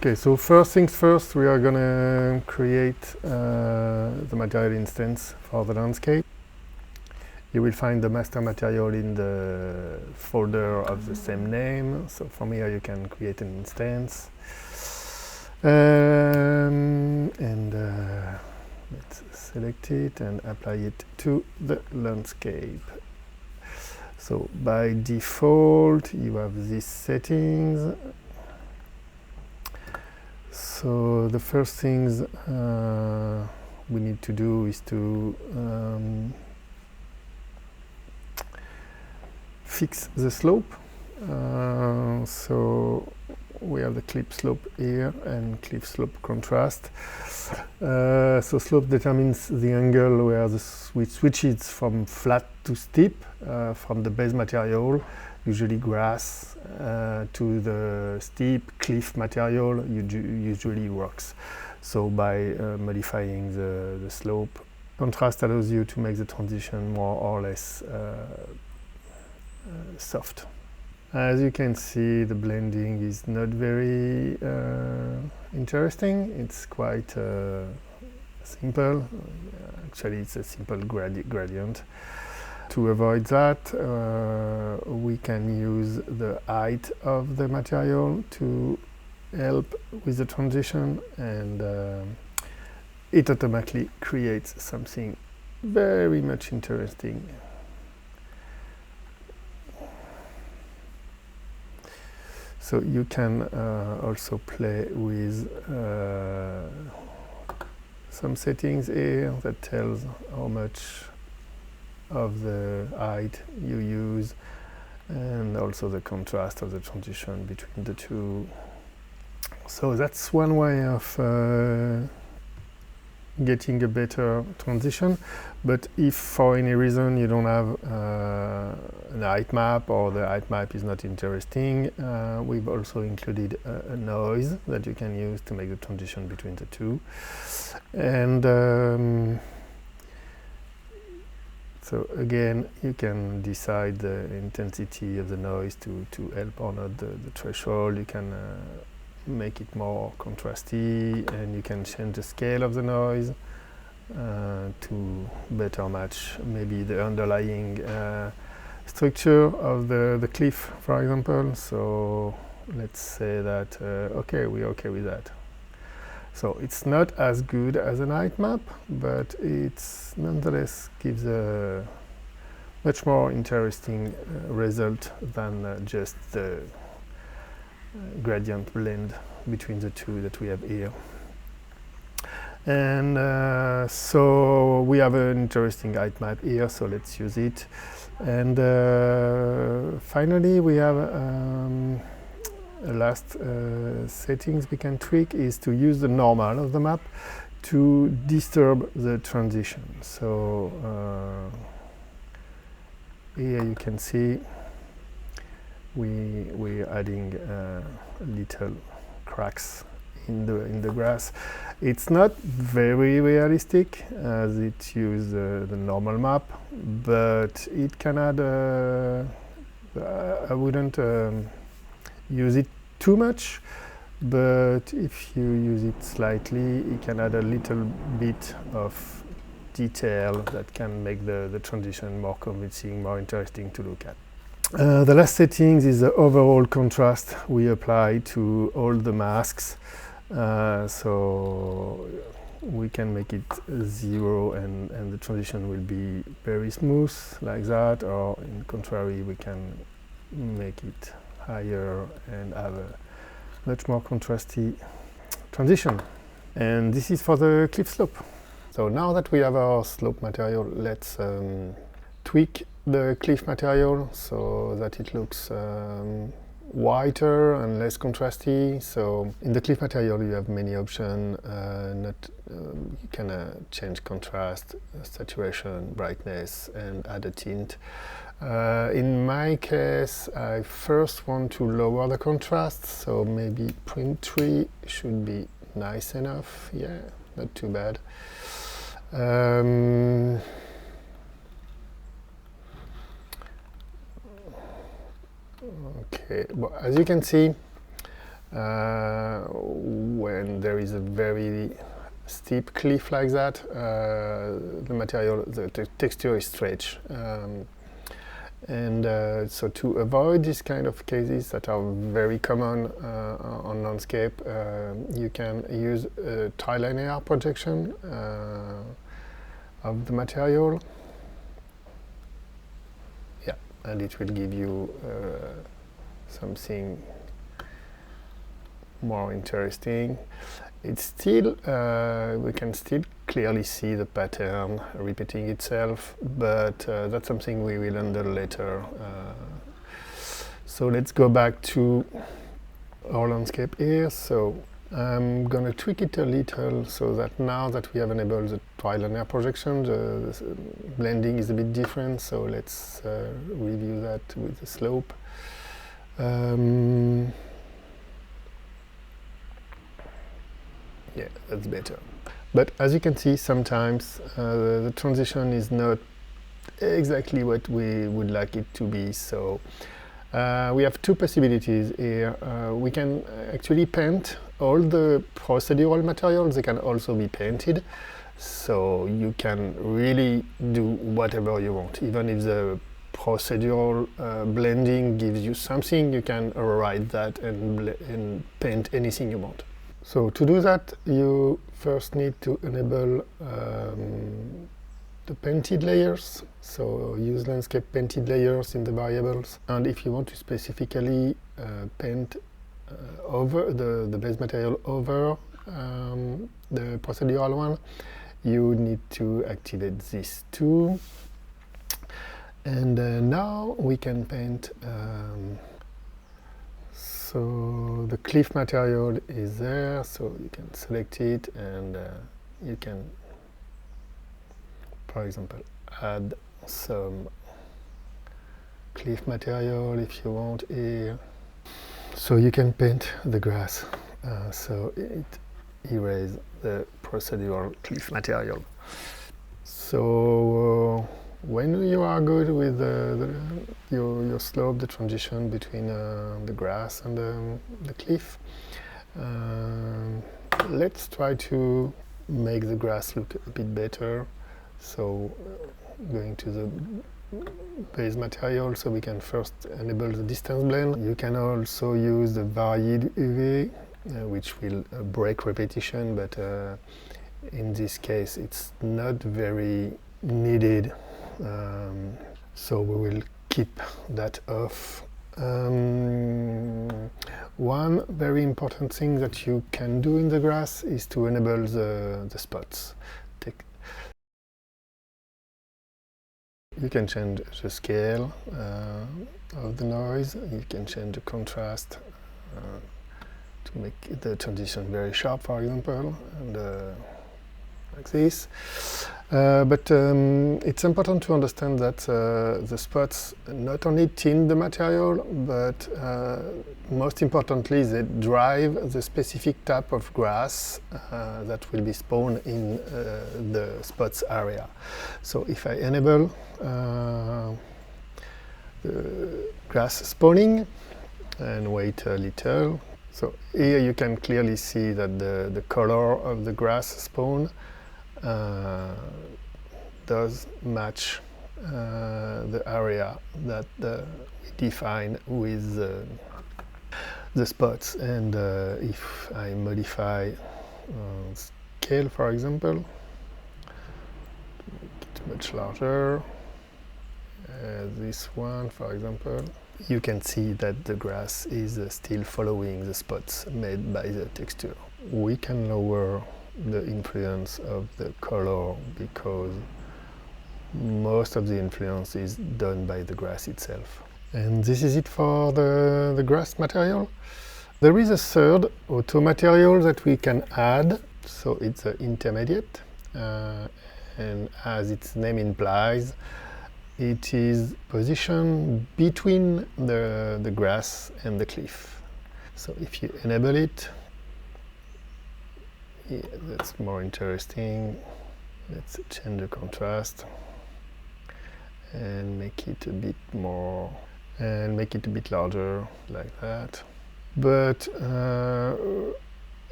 Okay, so first things first, we are gonna create the material instance for the landscape. You will find the master material in the folder of the same name. So from here you can create an instance. Let's select it and apply it to the landscape. So by default you have these settings. So the first things we need to do is to fix the slope. So we have the clip slope here and clip slope contrast. So slope determines the angle where the switches from flat to steep from the base material, usually grass, to the steep cliff material, usually rocks. So by modifying the slope, contrast allows you to make the transition more or less soft. As you can see, the blending is not very interesting. It's quite simple. Actually, it's a simple gradient. To avoid that, we can use the height of the material to help with the transition, and it automatically creates something very much interesting. So you can also play with some settings here that tells how much of the height you use, and also the contrast of the transition between the two. So that's one way of getting a better transition. But if for any reason you don't have an height map, or the height map is not interesting, we've also included a noise that you can use to make the transition between the two. And so again, you can decide the intensity of the noise to help or not the threshold. You can make it more contrasty, and you can change the scale of the noise to better match maybe the underlying structure of the cliff, for example. So let's say that okay, we're okay with that. So it's not as good as an height map, but it's nonetheless gives a much more interesting result than just the gradient blend between the two that we have here. And so we have an interesting height map here, so let's use it. And finally we have last settings we can tweak is to use the normal of the map to disturb the transition. So here you can see we're adding little cracks in the grass. It's not very realistic as it uses the normal map, but it can add I wouldn't use it too much, but if you use it slightly, it can add a little bit of detail that can make the transition more convincing, more interesting to look at. The last settings is the overall contrast we apply to all the masks. So we can make it 0 and the transition will be very smooth like that, or in contrary we can make it higher and have a much more contrasty transition. And this is for the cliff slope. So now that we have our slope material, let's tweak the cliff material so that it looks whiter and less contrasty. So in the cliff material you have many options. You can change contrast, saturation, brightness, and add a tint. In my case, I first want to lower the contrast, so maybe 0.3 should be nice enough. Yeah, not too bad. Okay, well, as you can see, When there is a very steep cliff like that, the material, the texture is stretched. So to avoid these kind of cases that are very common on landscape, you can use a tri-linear projection of the material. Yeah, and it will give you something more interesting. It's still, we can still clearly see the pattern repeating itself, but that's something we will handle later. So let's go back to our landscape here. So I'm going to tweak it a little so that now that we have enabled the tri-linear projection, the blending is a bit different. So let's review that with the slope. Yeah, that's better. But as you can see, sometimes the transition is not exactly what we would like it to be. So we have two possibilities here. We can actually paint all the procedural materials. They can also be painted. So you can really do whatever you want. Even if the procedural blending gives you something, you can write that and paint anything you want. So to do that, you first need to enable the painted layers. So use landscape painted layers in the variables. And if you want to specifically paint over the base material over the procedural one, you need to activate this too. And now we can paint. So the cliff material is there, so you can select it and you can, for example, add some cliff material if you want here. So you can paint the grass, so it erases the procedural cliff material. So when you are good with your slope, the transition between the grass and the cliff, let's try to make the grass look a bit better. So going to the base material, so we can first enable the distance blend. You can also use the varied UV, which will break repetition, but in this case it's not very needed. So we will keep that off. One very important thing that you can do in the grass is to enable the spots. You can change the scale of the noise. You can change the contrast to make the transition very sharp, for example, and like this. But it's important to understand that the spots not only tint the material, but most importantly, they drive the specific type of grass that will be spawned in the spots area. So if I enable the grass spawning and wait a little, so here you can clearly see that the color of the grass spawn does match the area that we define with the spots. And if I modify scale, for example, to make it much larger, this one, for example, you can see that the grass is still following the spots made by the texture. We can lower the influence of the color because most of the influence is done by the grass itself. And this is it for the grass material. There is a third auto material that we can add, so it's an intermediate, and as its name implies, it is positioned between the grass and the cliff. So if you enable it, yeah, that's more interesting. Let's change the contrast and make it a bit more, and make it a bit larger, like that. But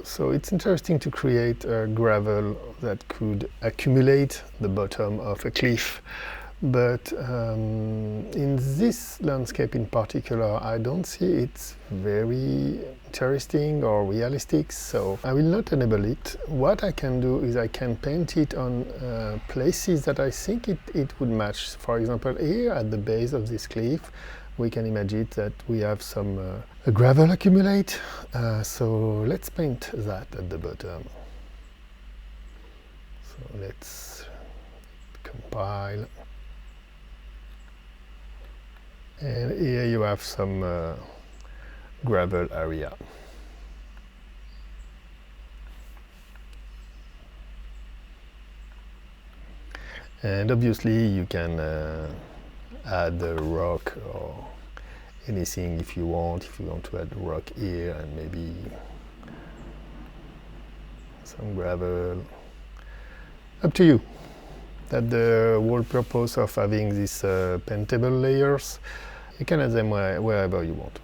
so it's interesting to create a gravel that could accumulate the bottom of a cliff. But in this landscape in particular, I don't see it very interesting or realistic, so I will not enable it. What I can do is I can paint it on places that I think it would match. For example, here at the base of this cliff, we can imagine that we have some gravel accumulate. So let's paint that at the bottom. So let's compile. And here you have some gravel area. And obviously you can add a rock or anything if you want. If you want to add rock here and maybe some gravel, up to you. That's the whole purpose of having these paintable layers. You can add them wherever you want.